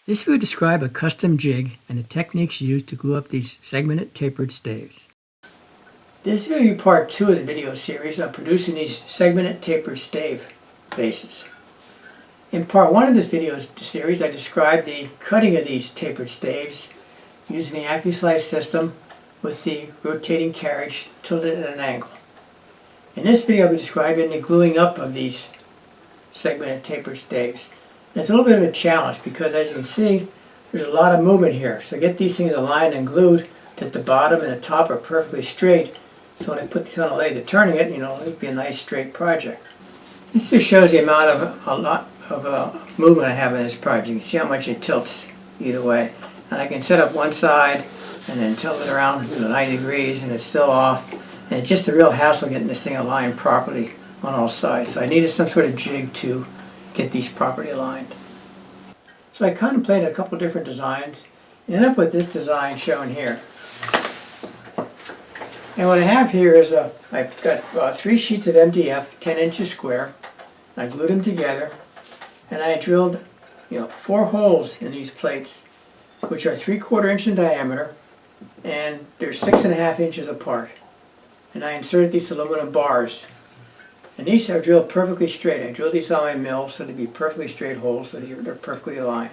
This will describe a custom jig and the techniques used to glue up these segmented tapered staves. This is going to be part 2 of the video series on producing these segmented tapered stave vases. In part 1 of this video series, I described the cutting of these tapered staves using the Accu-Slice system with the rotating carriage tilted at an angle. In this video, I'll be describing the gluing up of these segmented tapered staves. And it's a little bit of a challenge because, as you can see, there's a lot of movement here. So I get these things aligned and glued that the bottom and the top are perfectly straight. So when I put this on a lathe turning it, it'll be a nice straight project. This just shows the amount of movement I have in this project. You can see how much it tilts either way. And I can set up one side and then tilt it around 90 degrees and it's still off. And it's just a real hassle getting this thing aligned properly on all sides. So I needed some sort of jig to get these properly aligned. So I contemplated a couple different designs and ended up with this design shown here. And what I have here is I've got 3 sheets of MDF, 10 inches square. I glued them together and I drilled 4 holes in these plates, which are 3/4 inch in diameter, and they're 6.5 inches apart. And I inserted these aluminum bars. And these are drilled perfectly straight. I drilled these on my mill so they'd be perfectly straight holes so they're perfectly aligned.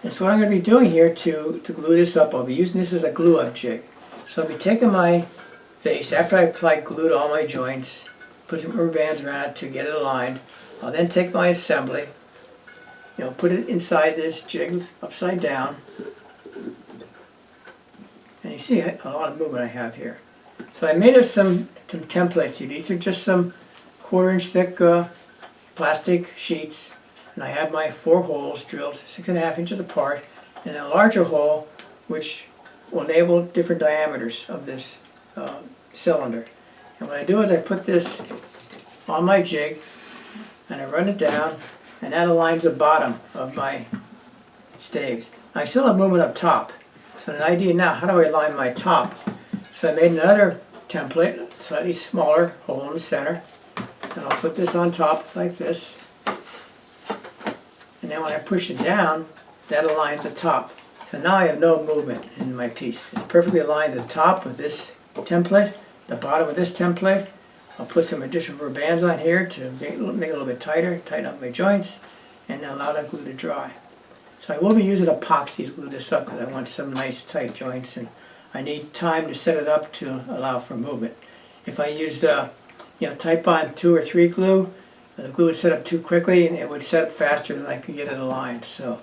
And so what I'm going to be doing here to glue this up, I'll be using this as a glue up jig. So I'll be taking my vase, after I apply glue to all my joints, put some rubber bands around it to get it aligned. I'll then take my assembly, put it inside this jig upside down. And you see a lot of movement I have here. So I made up some templates here. These are just some 1/4 inch thick plastic sheets, and I have my 4 holes drilled 6.5 inches apart, and a larger hole which will enable different diameters of this cylinder. And what I do is I put this on my jig and I run it down, and that aligns the bottom of my staves. Now, I still have movement up top, so the idea now, how do I align my top? So I made another template, slightly smaller, hole in the center, and I'll put this on top like this, and then when I push it down, that aligns the top. So now I have no movement in my piece. It's perfectly aligned at the top with this template, the bottom with this template. I'll put some additional rubber bands on here to make it a little bit tighter, tighten up my joints, and allow that glue to dry. So I will be using epoxy to glue this up because I want some nice tight joints, and I need time to set it up to allow for movement. If I used Type-On 2 or 3 glue, the glue would set up too quickly and it would set up faster than I could get it aligned. So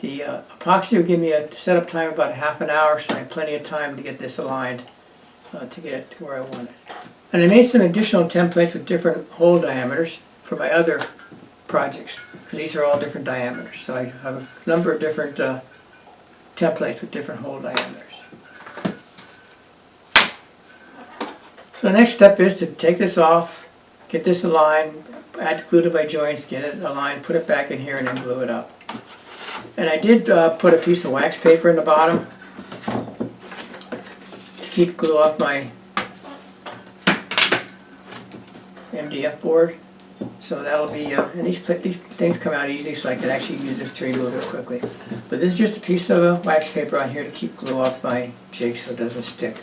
the epoxy will give me a setup time of about ½ an hour, so I have plenty of time to get this aligned to get it to where I want it. And I made some additional templates with different hole diameters for my other projects, because these are all different diameters. So I have a number of different templates with different hole diameters. So the next step is to take this off, get this aligned, add glue to my joints, get it aligned, put it back in here, and then glue it up. And I did put a piece of wax paper in the bottom to keep glue off my MDF board. So that'll be, and these things come out easy, so I can actually use this to remove it quickly. But this is just a piece of wax paper on here to keep glue off my jig so it doesn't stick.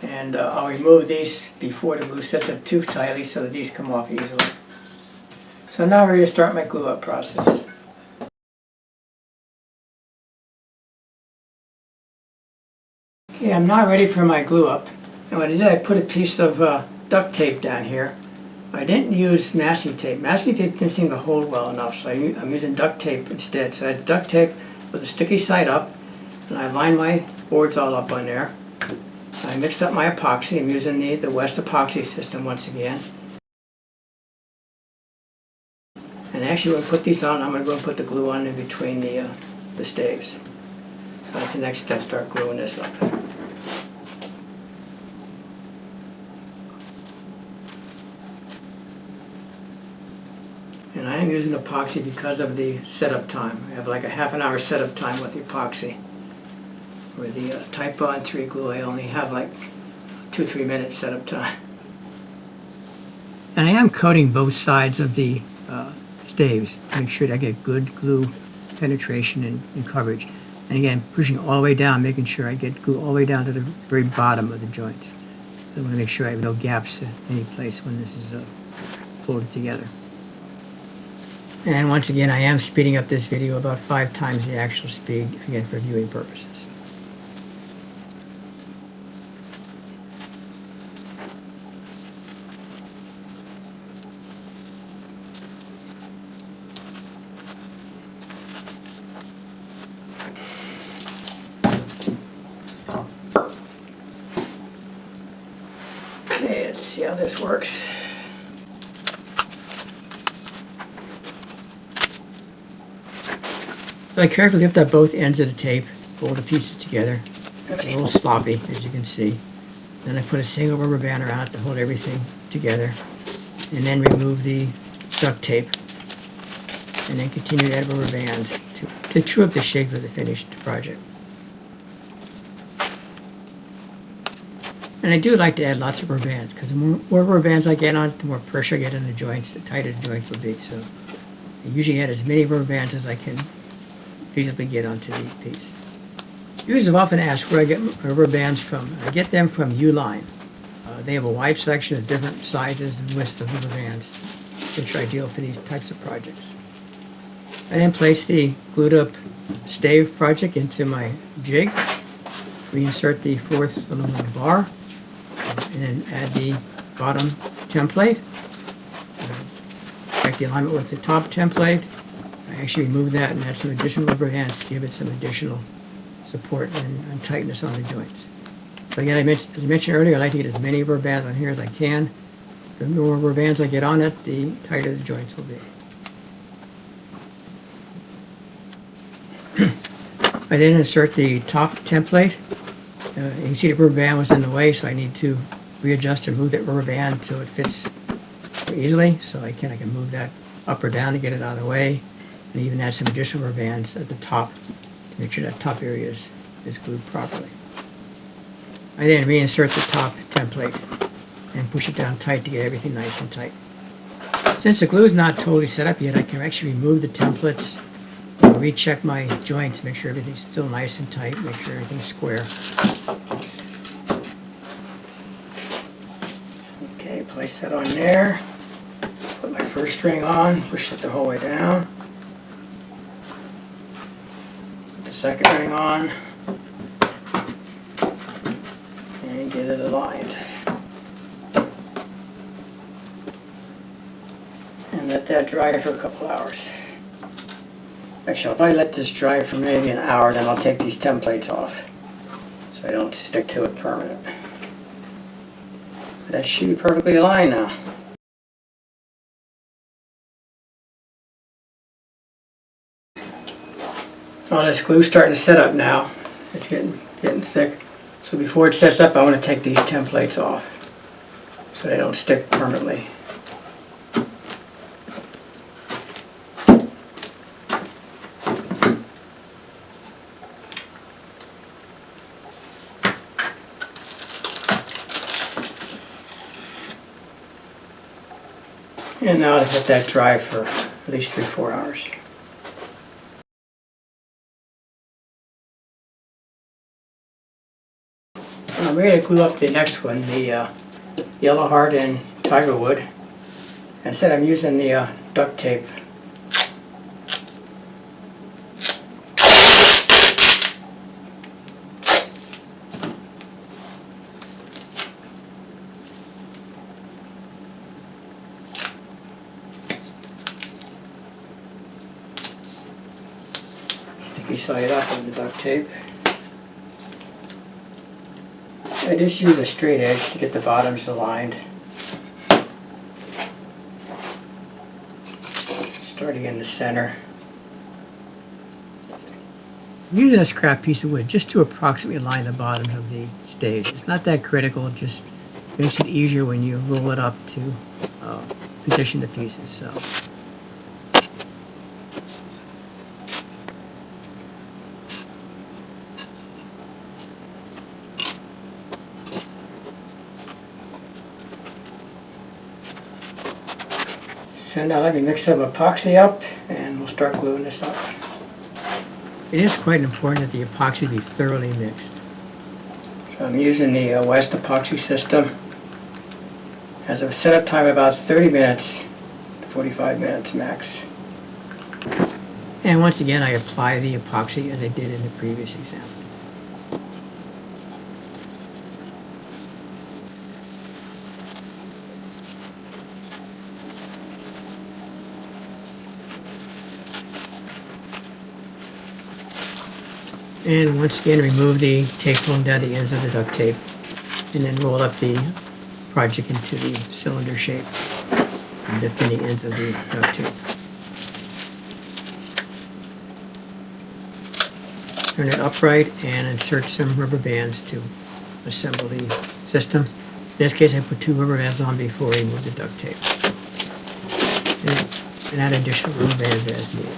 And I'll remove these before the glue sets up too tightly so that these come off easily. So I'm now ready to start my glue up process. Okay, I'm now ready for my glue up. And what I did, I put a piece of duct tape down here. I didn't use masking tape. Masking tape didn't seem to hold well enough, so I'm using duct tape instead. So I had duct tape with the sticky side up, and I lined my boards all up on there. I mixed up my epoxy. I'm using the West epoxy system once again. And actually, when I put these on, I'm going to go and put the glue on in between the staves. So that's the next step, start gluing this up. And I am using epoxy because of the setup time. I have like a ½ an hour setup time with the epoxy. With the Type-On 3 glue, I only have like 2-3 minutes setup time. And I am coating both sides of the staves to make sure that I get good glue penetration and coverage. And again, pushing all the way down, making sure I get glue all the way down to the very bottom of the joints. I want to make sure I have no gaps in any place when this is folded together. And once again, I am speeding up this video about 5 times the actual speed, again, for viewing purposes. Okay, let's see how this works. So I carefully lift up both ends of the tape, fold the pieces together. It's a little sloppy, as you can see. Then I put a single rubber band around it to hold everything together. And then remove the duct tape. And then continue to add rubber bands to true up the shape of the finished project. And I do like to add lots of rubber bands, because the more rubber bands I get on it, the more pressure I get on the joints, the tighter the joints will be. So I usually add as many rubber bands as I can feasibly get onto the piece. Users have often asked where I get rubber bands from. I get them from Uline. They have a wide selection of different sizes and widths of rubber bands, which are ideal for these types of projects. I then place the glued up stave project into my jig, reinsert the 4th aluminum bar, and then add the bottom template. Check the alignment with the top template. I actually remove that and add some additional rubber bands to give it some additional support and tightness on the joints. So again, as I mentioned earlier, I like to get as many rubber bands on here as I can. The more rubber bands I get on it, the tighter the joints will be. I then insert the top template. You can see the rubber band was in the way, so I need to readjust or move that rubber band so it fits easily. So I can move that up or down to get it out of the way, and even add some additional rubber bands at the top to make sure that top area is glued properly. I then reinsert the top template and push it down tight to get everything nice and tight. Since the glue is not totally set up yet, I can actually remove the templates, recheck my joints, make sure everything's still nice and tight, make sure everything's square. Okay, place that on there. Put my first string on, push it the whole way down. Put the second ring on. And get it aligned. And let that dry for a couple hours. Actually, I'll probably let this dry for maybe an hour, then I'll take these templates off so I don't stick to it permanent. But that should be perfectly aligned now. Well, this glue's starting to set up now. It's getting thick. So before it sets up, I want to take these templates off so they don't stick permanently. And now to let that dry for at least 3-4 hours. I'm ready to glue up the next one, the yellow heart and tiger wood. Instead I'm using the duct tape. Sticky side up on the duct tape. I just use a straight edge to get the bottoms aligned. Starting in the center. I'm using a scrap piece of wood just to approximately align the bottoms of the staves. It's not that critical, it just makes it easier when you roll it up to position the pieces. So. So now let me mix some epoxy up and we'll start gluing this up. It is quite important that the epoxy be thoroughly mixed. So I'm using the West epoxy system. Has a setup time of about 30 minutes to 45 minutes max. And once again, I apply the epoxy as I did in the previous example. And once again, remove the tape film down the ends of the duct tape, and then roll up the project into the cylinder shape and the thinning ends of the duct tape. Turn it upright and insert some rubber bands to assemble the system. In this case, I put 2 rubber bands on before I remove the duct tape. And add additional rubber bands as needed.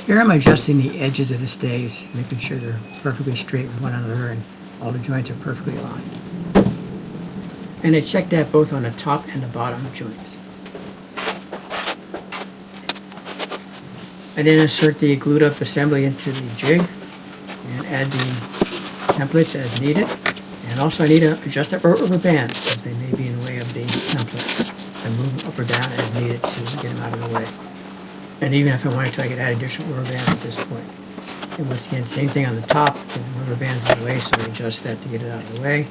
Here I'm adjusting the edges of the staves, making sure they're perfectly straight with one another and all the joints are perfectly aligned. And I check that both on the top and the bottom joints. I then insert the glued up assembly into the jig and add the templates as needed. And also I need to adjust the rubber bands because they may be in the way of the templates. I move them up or down as needed to get them out of the way. And even if I wanted to, I could add additional rubber bands at this point. And once again, same thing on the top, the rubber band's in the way, so I adjust that to get it out of the way.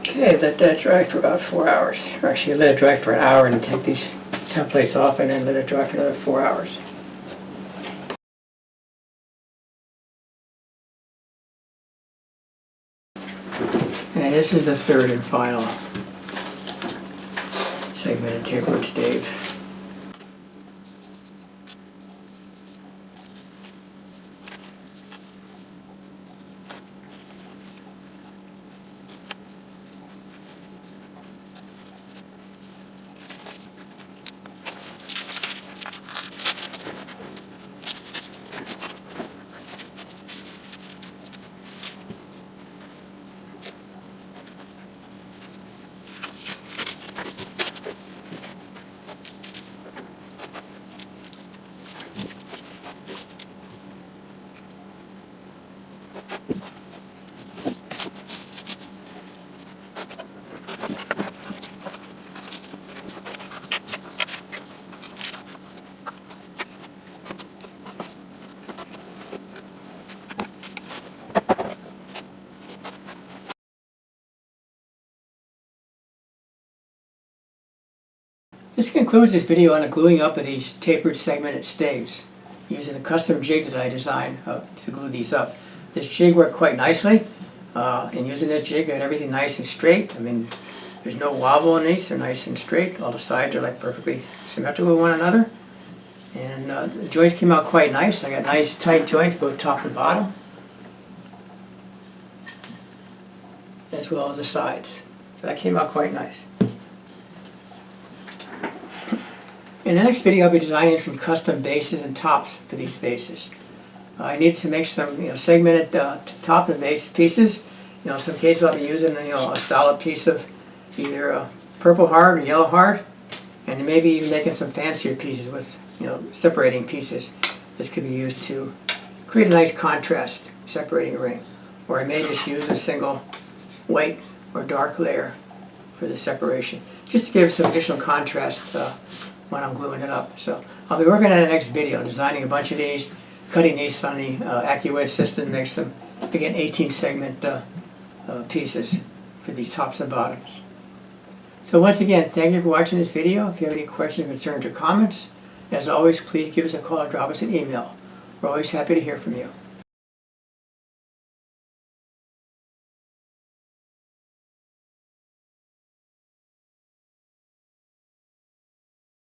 Okay, let that dry for about 4 hours. Or actually, let it dry for an hour and take these templates off and then let it dry for another 4 hours. And this is the third and final segmented tapered stave. This concludes this video on the gluing up of these tapered segmented staves using a custom jig that I designed to glue these up. This jig worked quite nicely, and using that jig I got everything nice and straight. I mean, there's no wobble in these, they're nice and straight. All the sides are like perfectly symmetrical with one another. And the joints came out quite nice. I got nice tight joints both top and bottom, as well as the sides. So that came out quite nice. In the next video, I'll be designing some custom bases and tops for these vases. I need to make some segmented top and base pieces. In some cases, I'll be using a solid piece of either purple hard or yellow hard, and maybe even making some fancier pieces with separating pieces. This could be used to create a nice contrast, separating a ring. Or I may just use a single white or dark layer for the separation, just to give some additional contrast when I'm gluing it up. So I'll be working on the next video, designing a bunch of these, cutting these on the Accu-Slice system, make some, again, 18 segment pieces for these tops and bottoms. So once again, thank you for watching this video. If you have any questions, concerns, or comments, as always, please give us a call or drop us an email. We're always happy to hear from you.